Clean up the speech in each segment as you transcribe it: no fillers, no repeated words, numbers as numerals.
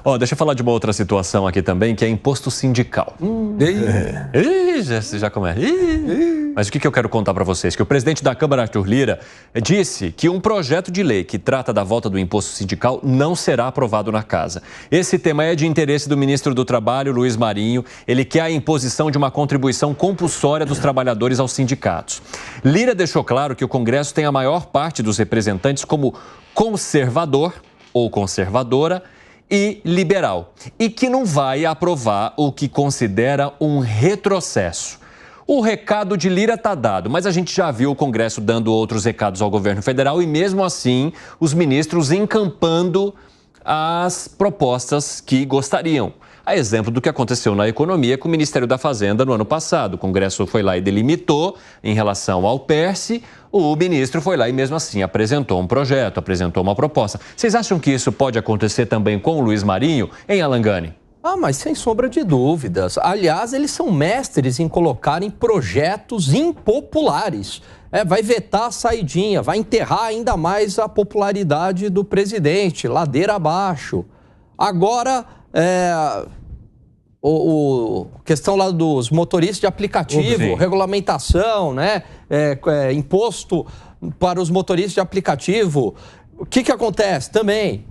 Ó, deixa eu falar de uma outra situação aqui também, que é imposto sindical. Já começa. Mas o que eu quero contar para vocês? Que o presidente da Câmara, Arthur Lira, disse que um projeto de lei que trata da volta do imposto sindical não será aprovado na casa. Esse tema é de interesse do ministro do Trabalho, Luiz Marinho. Ele quer a imposição de uma contribuição compulsória dos trabalhadores aos sindicatos. Lira deixou claro que o Congresso tem a maior parte dos representantes como conservador ou conservadora e liberal, e que não vai aprovar o que considera um retrocesso. O recado de Lira está dado, mas a gente já viu o Congresso dando outros recados ao governo federal e, mesmo assim, os ministros encampando as propostas que gostariam. A exemplo do que aconteceu na economia com o Ministério da Fazenda no ano passado. O Congresso foi lá e delimitou em relação ao PERSE, o ministro foi lá e mesmo assim apresentou um projeto, apresentou uma proposta. Vocês acham que isso pode acontecer também com o Luiz Marinho, em Alangani? Mas sem sombra de dúvidas. Aliás, eles são mestres em colocarem projetos impopulares. Vai vetar a saidinha, vai enterrar ainda mais a popularidade do presidente, ladeira abaixo. Agora, questão lá dos motoristas de aplicativo, regulamentação, né? Imposto para os motoristas de aplicativo. O que acontece também?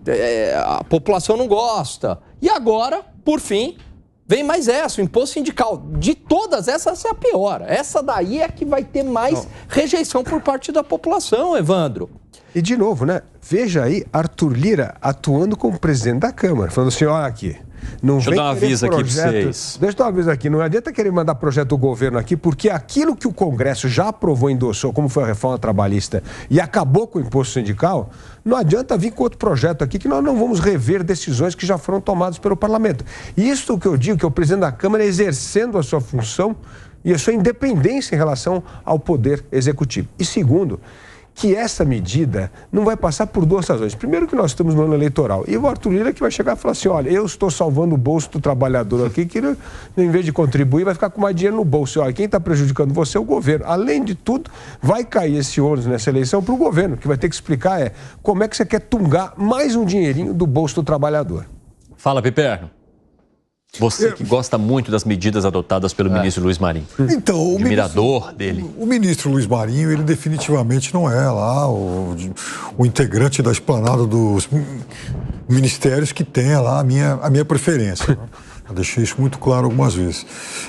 A população não gosta. E agora, por fim, vem mais essa, o imposto sindical. De todas essas, essa é a pior. Essa daí é que vai ter mais rejeição por parte da população, Evandro. E de novo, né? Veja aí Arthur Lira atuando como presidente da Câmara, falando assim, olha aqui, não deixa eu dar um aviso aqui para vocês. Deixa eu dar um aviso aqui, não adianta querer mandar projeto do governo aqui, porque aquilo que o Congresso já aprovou e endossou, como foi a reforma trabalhista, e acabou com o imposto sindical, não adianta vir com outro projeto aqui, que nós não vamos rever decisões que já foram tomadas pelo Parlamento. E isso que eu digo, que é o presidente da Câmara exercendo a sua função e a sua independência em relação ao poder executivo. E segundo, que essa medida não vai passar por duas razões. Primeiro, que nós estamos no ano eleitoral. E o Arthur Lira que vai chegar e falar assim, olha, eu estou salvando o bolso do trabalhador aqui, que em vez de contribuir, vai ficar com mais dinheiro no bolso. Olha, quem está prejudicando você é o governo. Além de tudo, vai cair esse ônus nessa eleição para o governo, que vai ter que explicar como é que você quer tungar mais um dinheirinho do bolso do trabalhador. Fala, Piperno. Você que gosta muito das medidas adotadas pelo ministro Luiz Marinho. Então, admirador dele. O ministro Luiz Marinho, ele definitivamente não é lá o integrante da esplanada dos ministérios que tenha lá a minha preferência. Né? Eu deixei isso muito claro algumas vezes.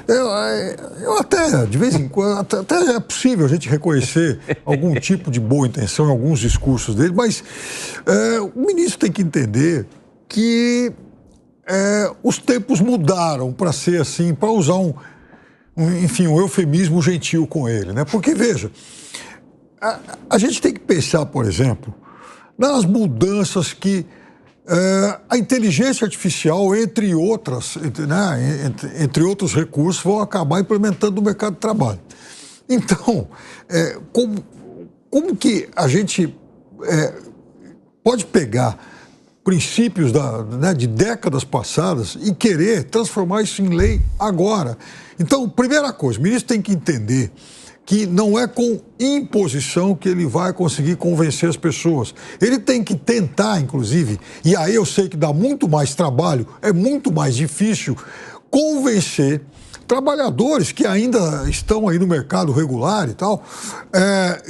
Eu até, de vez em quando, até é possível a gente reconhecer algum tipo de boa intenção em alguns discursos dele, mas o ministro tem que entender que os tempos mudaram para ser assim, para usar um eufemismo gentil com ele, né? Porque, veja, a gente tem que pensar, por exemplo, nas mudanças que a inteligência artificial, entre outros recursos, vão acabar implementando no mercado de trabalho. Então, como que a gente pode pegar princípios de décadas passadas e querer transformar isso em lei agora? Então, primeira coisa, o ministro tem que entender que não é com imposição que ele vai conseguir convencer as pessoas. Ele tem que tentar, inclusive, e aí eu sei que dá muito mais trabalho, é muito mais difícil, convencer trabalhadores que ainda estão aí no mercado regular e tal,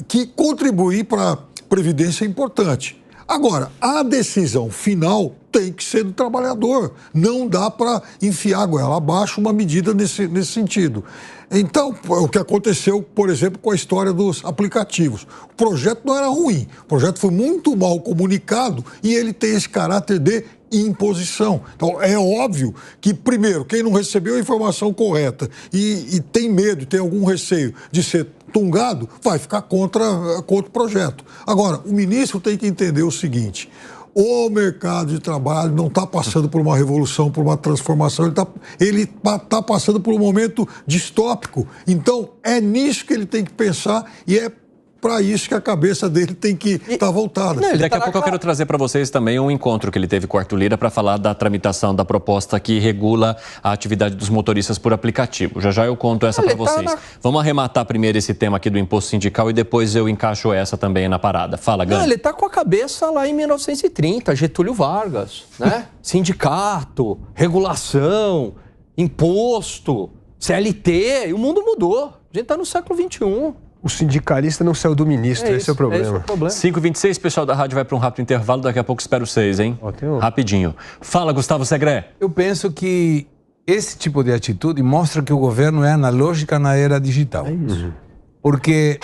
que contribuir para a Previdência é importante. Agora, a decisão final tem que ser do trabalhador. Não dá para enfiar a goela abaixo uma medida nesse sentido. Então, o que aconteceu, por exemplo, com a história dos aplicativos. O projeto não era ruim, o projeto foi muito mal comunicado e ele tem esse caráter de imposição. Então, é óbvio que, primeiro, quem não recebeu a informação correta e tem medo, tem algum receio de ser tungado, vai ficar contra o projeto. Agora, o ministro tem que entender o seguinte: o mercado de trabalho não está passando por uma revolução, por uma transformação, ele está passando por um momento distópico. Então, é nisso que ele tem que pensar e é para isso que a cabeça dele tem que estar voltada. Não, daqui a pouco eu quero trazer para vocês também um encontro que ele teve com o Arthur Lira para falar da tramitação da proposta que regula a atividade dos motoristas por aplicativo. Já eu conto essa para vocês. Vamos arrematar primeiro esse tema aqui do imposto sindical e depois eu encaixo essa também na parada. Fala, Gani. Ele está com a cabeça lá em 1930, Getúlio Vargas, né? Sindicato, regulação, imposto, CLT, e o mundo mudou. A gente está no século XXI. O sindicalista não saiu do ministro, esse é o problema. Esse é o problema. 5h26, pessoal da rádio vai para um rápido intervalo, daqui a pouco espero vocês, hein? Rapidinho. Fala, Gustavo Segré. Eu penso que esse tipo de atitude mostra que o governo é analógico na era digital. É isso. Porque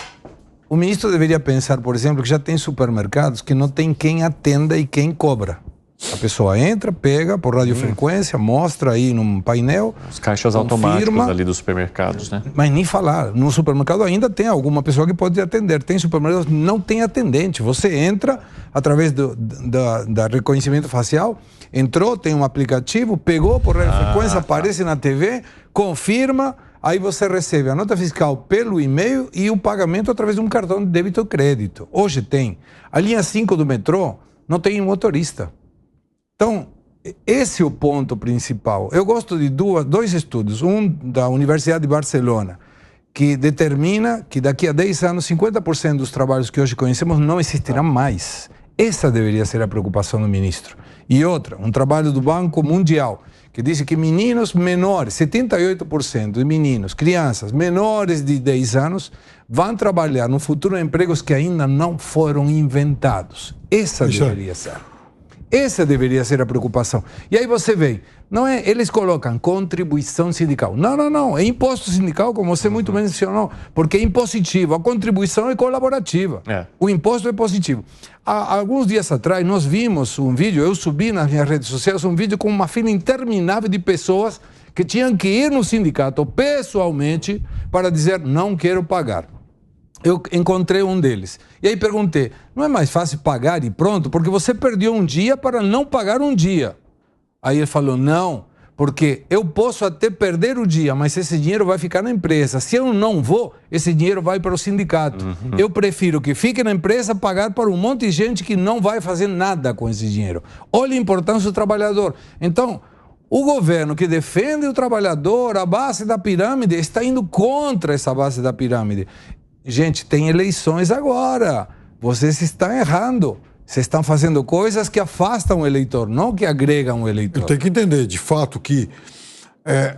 o ministro deveria pensar, por exemplo, que já tem supermercados que não tem quem atenda e quem cobra. A pessoa entra, pega por radiofrequência, mostra aí num painel. Os caixas automáticos ali dos supermercados, né? Mas nem falar. No supermercado ainda tem alguma pessoa que pode atender. Tem supermercados que não tem atendente. Você entra através da reconhecimento facial, entrou, tem um aplicativo, pegou por radiofrequência, aparece na TV, confirma, aí você recebe a nota fiscal pelo e-mail e o pagamento através de um cartão de débito ou crédito. Hoje tem. A linha 5 do metrô não tem motorista. Então, esse é o ponto principal. Eu gosto de dois estudos. Um da Universidade de Barcelona, que determina que daqui a 10 anos, 50% dos trabalhos que hoje conhecemos não existirão mais. Essa deveria ser a preocupação do ministro. E outra, um trabalho do Banco Mundial, que diz que meninos menores, 78% de meninos, crianças menores de 10 anos, vão trabalhar no futuro em empregos que ainda não foram inventados. Essa deveria ser. Essa deveria ser a preocupação. E aí você vê, não é? Eles colocam contribuição sindical. Não. É imposto sindical, como você muito bem mencionou, porque é impositivo. A contribuição é colaborativa. O imposto é positivo. Há alguns dias atrás, nós vimos um vídeo, eu subi nas minhas redes sociais, um vídeo com uma fila interminável de pessoas que tinham que ir no sindicato pessoalmente para dizer, não quero pagar. Eu encontrei um deles. E aí perguntei, não é mais fácil pagar e pronto? Porque você perdeu um dia para não pagar um dia. Aí ele falou, não, porque eu posso até perder o dia, mas esse dinheiro vai ficar na empresa. Se eu não vou, esse dinheiro vai para o sindicato. Eu prefiro que fique na empresa pagar para um monte de gente que não vai fazer nada com esse dinheiro. Olha a importância do trabalhador. Então, o governo que defende o trabalhador, a base da pirâmide, está indo contra essa base da pirâmide. Gente, tem eleições agora. Vocês estão errando. Vocês estão fazendo coisas que afastam o eleitor, não que agregam o eleitor. Eu tenho que entender, de fato, que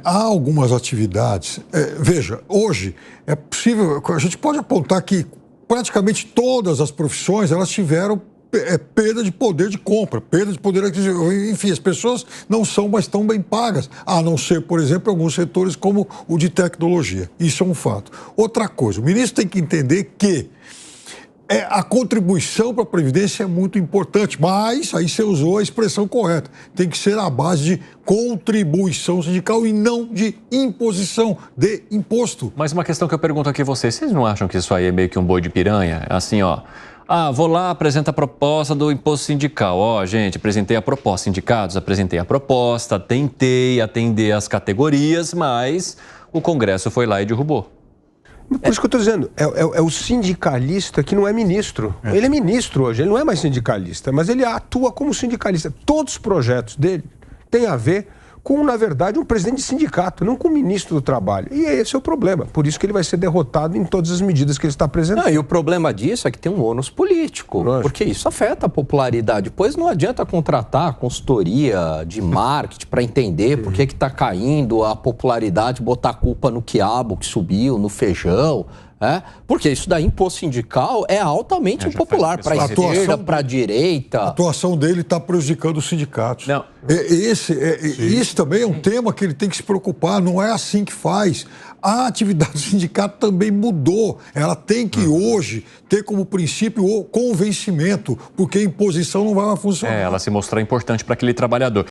há algumas atividades... veja, hoje é possível... A gente pode apontar que praticamente todas as profissões elas tiveram perda de poder de compra, perda de poder aquisitivo. Enfim, as pessoas não são mais tão bem pagas, a não ser, por exemplo, alguns setores como o de tecnologia. Isso é um fato. Outra coisa, o ministro tem que entender que a contribuição para a Previdência é muito importante, mas aí você usou a expressão correta. Tem que ser a base de contribuição sindical e não de imposição de imposto. Mas uma questão que eu pergunto aqui a vocês não acham que isso aí é meio que um boi de piranha? Assim, ó... vou lá, apresento a proposta do imposto sindical. Gente, apresentei a proposta. Sindicatos, apresentei a proposta, tentei atender as categorias, mas o Congresso foi lá e derrubou. Por isso que eu estou dizendo, é o sindicalista que não é ministro. Ele é ministro hoje, ele não é mais sindicalista, mas ele atua como sindicalista. Todos os projetos dele têm a ver com, na verdade, um presidente de sindicato, não com o ministro do Trabalho. E esse é o problema. Por isso que ele vai ser derrotado em todas as medidas que ele está apresentando. E o problema disso é que tem um ônus político, porque isso afeta a popularidade. Depois não adianta contratar consultoria de marketing para entender por que está caindo a popularidade, botar a culpa no quiabo que subiu, no feijão. Porque isso daí, imposto sindical, é altamente impopular para a esquerda, para a direita. A atuação dele está prejudicando os sindicatos. Isso também é um tema que ele tem que se preocupar, não é assim que faz. A atividade do sindicato também mudou. Ela tem que hoje ter como princípio o convencimento, porque a imposição não vai funcionar. Ela se mostrar importante para aquele trabalhador.